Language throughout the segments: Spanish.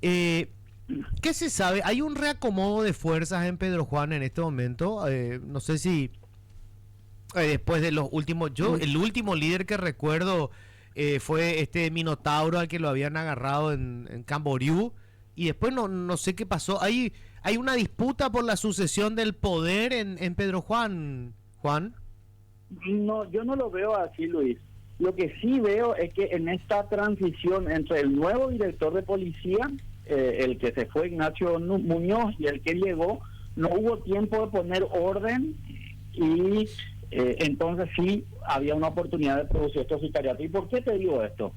¿Qué se sabe? ¿Hay un reacomodo de fuerzas en Pedro Juan en este momento? No sé si después de los últimos... el último líder que recuerdo fue este Minotauro al que lo habían agarrado en Camboriú. Y después no sé qué pasó. Hay una disputa por la sucesión del poder en Pedro Juan, Juan. No, yo no lo veo así, Luis. Lo que sí veo es que en esta transición entre el nuevo director de policía, el que se fue, Ignacio Muñoz, y el que llegó, no hubo tiempo de poner orden y entonces sí había una oportunidad de producir estos sicariatos. ¿Y por qué te digo esto?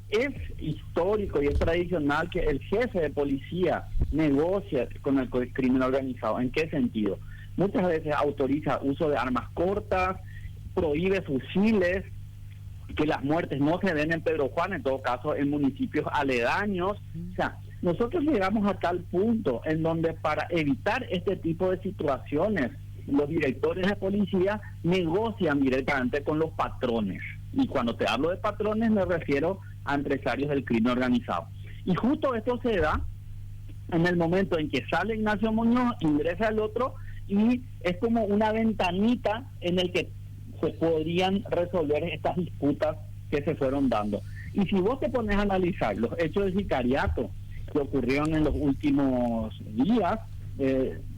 Es histórico y es tradicional que el jefe de policía negocie con el crimen organizado. ¿En qué sentido? Muchas veces autoriza uso de armas cortas, prohíbe fusiles, que las muertes no se den en Pedro Juan, en todo caso en municipios aledaños. O sea, nosotros llegamos a tal punto en donde para evitar este tipo de situaciones, los directores de policía negocian directamente con los patrones. Y cuando te hablo de patrones me refiero a empresarios del crimen organizado. Y justo esto se da en el momento en que sale Ignacio Muñoz, ingresa el otro, y es como una ventanita en el que se podrían resolver estas disputas que se fueron dando. Y si vos te pones a analizar los hechos de sicariato que ocurrieron en los últimos días,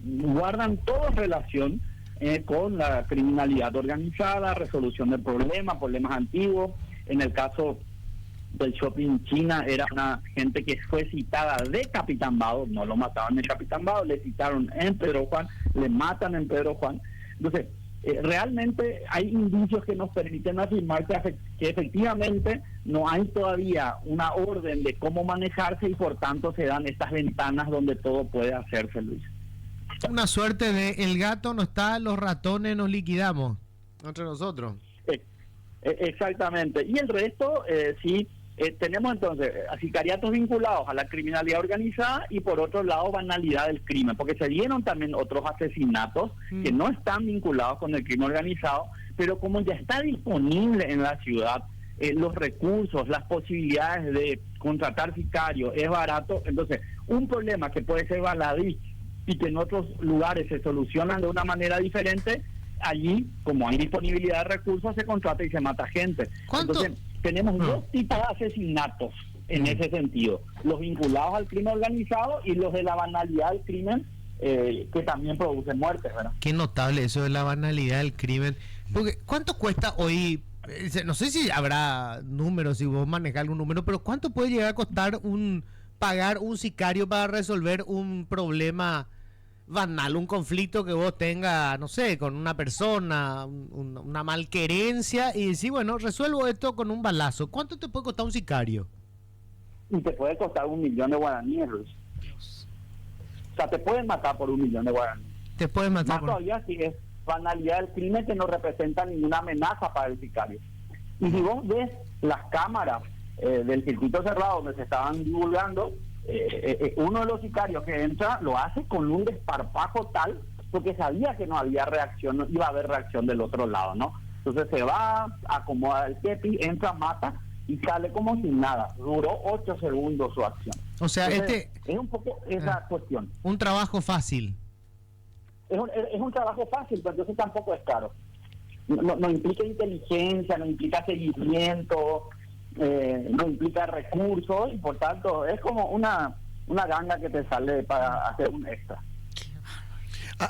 guardan toda relación con la criminalidad organizada, resolución de problemas antiguos. En el caso del shopping China, era una gente que fue citada de Capitán Bado, no lo mataban en Capitán Bado, le citaron en Pedro Juan, le matan en Pedro Juan. Entonces, realmente hay indicios que nos permiten afirmar que efectivamente no hay todavía una orden de cómo manejarse y por tanto se dan estas ventanas donde todo puede hacerse, Luis. Una suerte de el gato no está, los ratones nos liquidamos entre nosotros. Exactamente. Y el resto, sí, tenemos entonces sicariatos vinculados a la criminalidad organizada y por otro lado banalidad del crimen, porque se dieron también otros asesinatos que no están vinculados con el crimen organizado, pero como ya está disponible en la ciudad los recursos, las posibilidades de contratar sicarios, es barato, entonces un problema que puede ser baladí y que en otros lugares se solucionan de una manera diferente, allí, como hay disponibilidad de recursos, se contrata y se mata gente. ¿Cuánto? Entonces, tenemos dos tipos de asesinatos en ese sentido, los vinculados al crimen organizado y los de la banalidad del crimen, que también producen muertes, ¿verdad? Qué notable eso de la banalidad del crimen. Porque, ¿cuánto cuesta hoy? No sé si habrá números, si vos manejás algún número, pero ¿cuánto puede llegar a costar pagar un sicario para resolver un problema banal, un conflicto que vos tengas, no sé, con una persona, una malquerencia, y decir, bueno, resuelvo esto con un balazo? ¿Cuánto te puede costar un sicario? Y te puede costar 1 millón de guaraníes, Luis. O sea, te pueden matar por 1 millón de guaraníes. Te pueden matar. Más todavía si es banalidad del crimen que no representa ninguna amenaza para el sicario. Y si vos ves las cámaras del circuito cerrado donde se estaban divulgando, uno de los sicarios que entra lo hace con un desparpajo tal, porque sabía que no había reacción, no iba a haber reacción del otro lado, ¿no? Entonces se va, acomoda el kepi, entra, mata y sale como sin nada. Duró 8 segundos su acción. O sea, entonces, es un poco esa cuestión. Un trabajo fácil. Es un trabajo fácil, pero entonces tampoco es caro. No implica inteligencia, no implica seguimiento, no implica recursos, y por tanto es como una ganga que te sale para hacer un extra.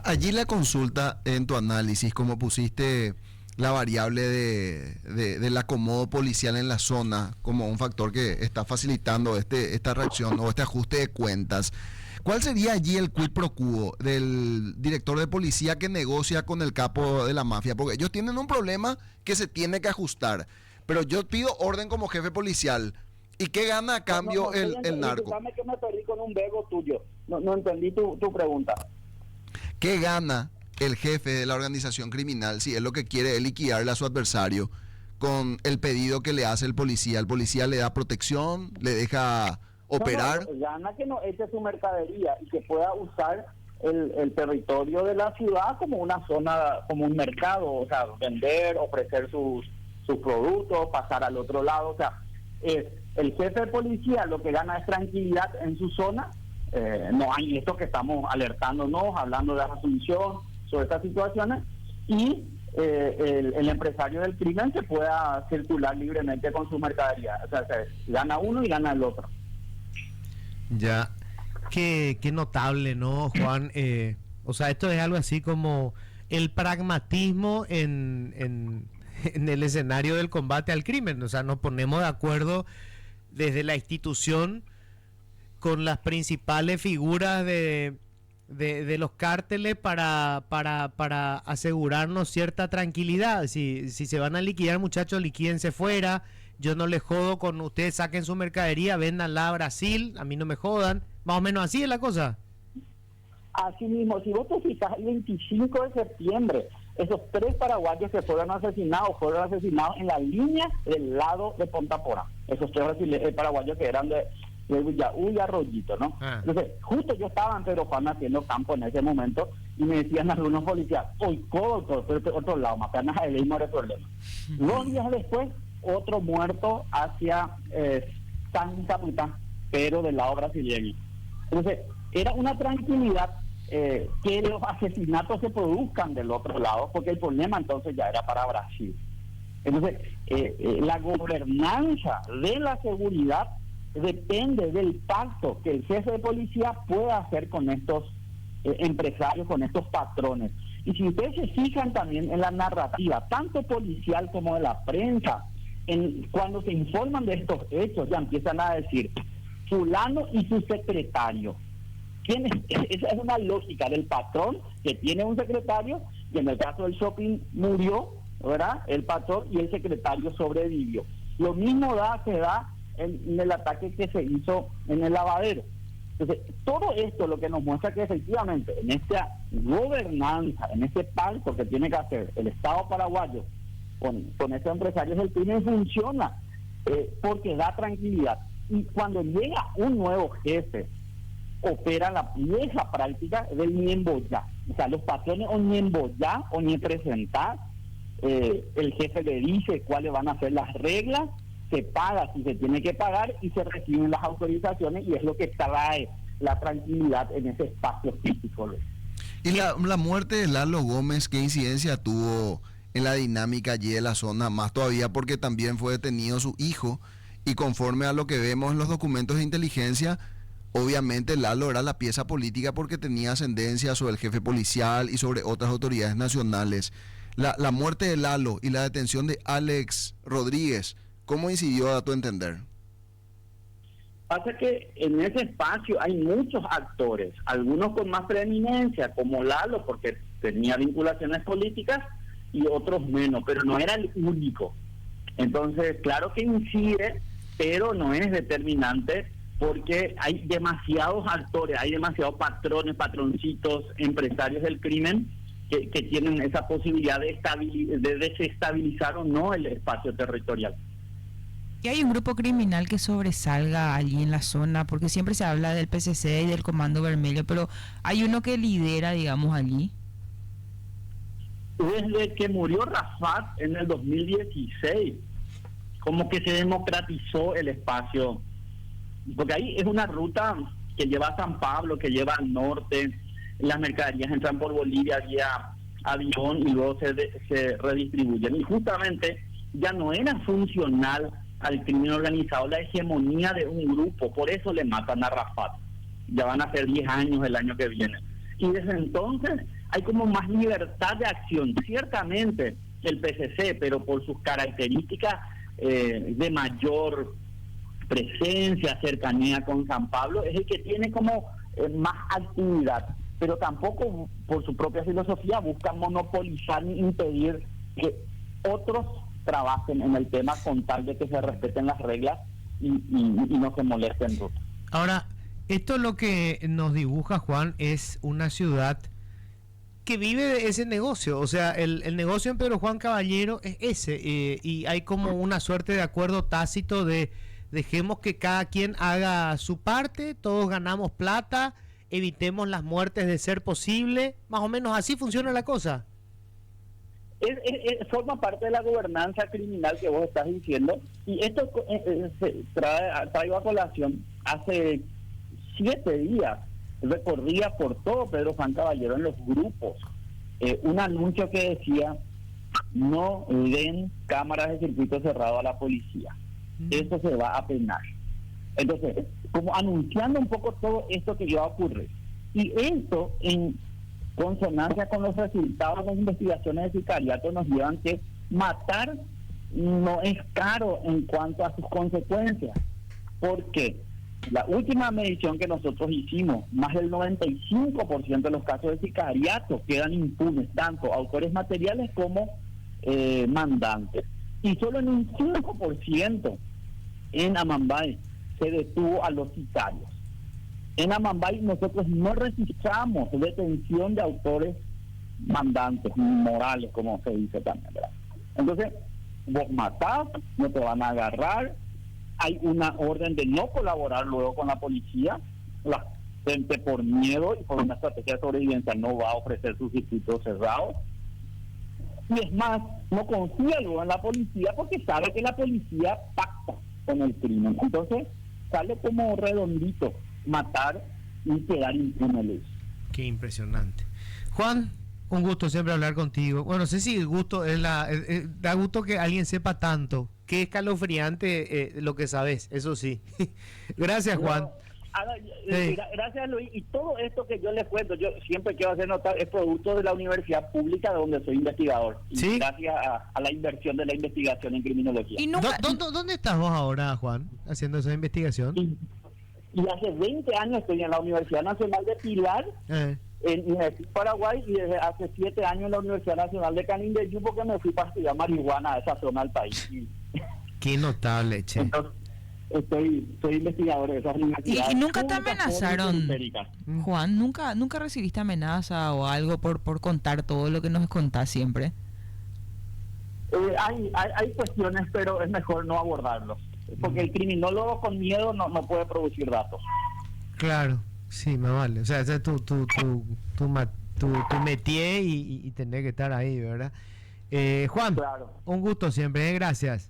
Allí la consulta en tu análisis, como pusiste la variable del acomodo policial en la zona como un factor que está facilitando esta reacción o este ajuste de cuentas, ¿cuál sería allí el quid pro quo del director de policía que negocia con el capo de la mafia? Porque ellos tienen un problema que se tiene que ajustar, pero yo pido orden como jefe policial. ¿Y qué gana a cambio el narco? Disculpame que me perdí con un verbo tuyo. No entendí tu pregunta. ¿Qué gana el jefe de la organización criminal si es lo que quiere es liquidarle a su adversario con el pedido que le hace el policía? ¿El policía le da protección? ¿Le deja operar? No, gana que no eche su mercadería y que pueda usar el territorio de la ciudad como una zona, como un mercado, o sea, vender, ofrecer sus productos, pasar al otro lado. O sea, es el jefe de policía lo que gana es tranquilidad en su zona. No hay esto que estamos alertándonos, hablando de asunción sobre estas situaciones, y el empresario del crimen se pueda circular libremente con su mercadería. O sea, gana uno y gana el otro. Ya, qué notable, ¿no, Juan? O sea, esto es algo así como el pragmatismo en el escenario del combate al crimen. O sea, nos ponemos de acuerdo desde la institución con las principales figuras de los cárteles para asegurarnos cierta tranquilidad. Si se van a liquidar, muchachos, liquídense fuera. Yo no les jodo con ustedes, saquen su mercadería, véndanla a Brasil, a mí no me jodan. Más o menos así es la cosa. Así mismo, si vos te fijas, el 25 de septiembre, esos 3 paraguayos que fueron asesinados en la línea del lado de Punta Porá. Esos 3 paraguayos que eran de Villaú y Arroyito, ¿no? Entonces, justo yo estaba en Pedro Juan haciendo campo en ese momento y me decían algunos policías, hoy codo, pero otro lado, más apenas el mismo era el problema. 2 días después, otro muerto hacia San Capitán, pero del lado brasileño. Entonces, era una tranquilidad que los asesinatos se produzcan del otro lado, porque el problema entonces ya era para Brasil. Entonces, la gobernanza de la seguridad depende del pacto que el jefe de policía pueda hacer con estos empresarios, con estos patrones. Y si ustedes se fijan también en la narrativa, tanto policial como de la prensa, cuando se informan de estos hechos, ya empiezan a decir fulano y su secretario. Esa es una lógica del patrón que tiene un secretario, y en el caso del shopping murió, ¿verdad?, el patrón, y el secretario sobrevivió. Lo mismo se da en el ataque que se hizo en el lavadero. Entonces, todo esto lo que nos muestra que efectivamente en esta gobernanza, en este pacto que tiene que hacer el Estado paraguayo con estos empresarios del crimen funciona, porque da tranquilidad. Y cuando llega un nuevo jefe, opera la vieja práctica del ni embollá. O sea, los patrones o ni embollá o ni presentar, el jefe le dice cuáles van a ser las reglas, se paga si se tiene que pagar y se reciben las autorizaciones, y es lo que trae la tranquilidad en ese espacio físico. Y la muerte de Lalo Gómez, ¿qué incidencia tuvo en la dinámica allí de la zona? Más todavía porque también fue detenido su hijo, y conforme a lo que vemos en los documentos de inteligencia, obviamente Lalo era la pieza política porque tenía ascendencia sobre el jefe policial y sobre otras autoridades nacionales. La muerte de Lalo y la detención de Alex Rodríguez, ¿cómo incidió a tu entender? Pasa que en ese espacio hay muchos actores, algunos con más preeminencia, como Lalo, porque tenía vinculaciones políticas, y otros menos, pero no era el único. Entonces, claro que incide, pero no es determinante, porque hay demasiados actores, hay demasiados patrones, patroncitos, empresarios del crimen que tienen esa posibilidad de desestabilizar o no el espacio territorial. ¿Y hay un grupo criminal que sobresalga allí en la zona? Porque siempre se habla del PCC y del Comando Vermelho, pero ¿hay uno que lidera, digamos, allí? Desde que murió Rafat en el 2016, como que se democratizó el espacio, porque ahí es una ruta que lleva a San Pablo, que lleva al norte, las mercaderías entran por Bolivia vía avión y luego se redistribuyen. Y justamente ya no era funcional al crimen organizado la hegemonía de un grupo, por eso le matan a Rafat. Ya van a ser 10 años el año que viene. Y desde entonces hay como más libertad de acción. Ciertamente el PCC, pero por sus características de mayor presencia, cercanía con San Pablo, es el que tiene como más actividad, pero tampoco por su propia filosofía busca monopolizar ni impedir que otros trabajen en el tema con tal de que se respeten las reglas y no se molesten. Ahora, esto lo que nos dibuja, Juan, es una ciudad que vive de ese negocio. O sea, el negocio en Pedro Juan Caballero es ese, y hay como una suerte de acuerdo tácito de dejemos que cada quien haga su parte, todos ganamos plata, evitemos las muertes de ser posible. Más o menos así funciona la cosa. Forma parte de la gobernanza criminal que vos estás diciendo, y esto traigo a colación. Hace 7 días recorría por todo Pedro Juan Caballero en los grupos un anuncio que decía: no den cámaras de circuito cerrado a la policía, eso se va a penar. Entonces, como anunciando un poco todo esto que iba a ocurrir, y esto en consonancia con los resultados de las investigaciones de sicariato nos llevan que matar no es caro en cuanto a sus consecuencias, porque la última medición que nosotros hicimos, más del 95% de los casos de sicariato quedan impunes, tanto autores materiales como mandantes, y solo en un 5% en Amambay se detuvo a los sicarios. En Amambay nosotros no registramos detención de autores mandantes, morales, como se dice también, ¿verdad? Entonces, vos matás, no te van a agarrar, hay una orden de no colaborar luego con la policía, la gente por miedo y por una estrategia de sobrevivencia no va a ofrecer sus circuitos cerrados, y es más, no confía luego en la policía porque sabe que la policía pacta con el crimen. Entonces, sale como redondito matar y quedar impune. Qué impresionante. Juan, un gusto siempre hablar contigo. Bueno, no sé si el gusto es da gusto que alguien sepa tanto. Qué escalofriante lo que sabes, eso sí. Gracias, Juan. Gracias, Luis. Y todo esto que yo les cuento, yo siempre quiero hacer notar, es producto de la universidad pública de donde soy investigador. ¿Sí? Y gracias a la inversión de la investigación en criminología. Y nunca, ¿Dónde estás vos ahora, Juan, haciendo esa investigación? Y hace 20 años estoy en la Universidad Nacional de Pilar, en Paraguay, y desde hace 7 años en la Universidad Nacional de Canindeyú, porque me fui para estudiar marihuana a esa zona del país. Qué notable, che. Entonces, soy investigador de esas universidades. ¿Y nunca te amenazaron, periféricas. Juan? ¿Nunca recibiste amenaza o algo por contar todo lo que nos contás siempre? Hay cuestiones, pero es mejor no abordarlos, porque el criminólogo con miedo no puede producir datos. Claro, sí, me vale. O sea, ese es tu métier y tener que estar ahí, ¿verdad? Juan, Claro. un gusto siempre, gracias.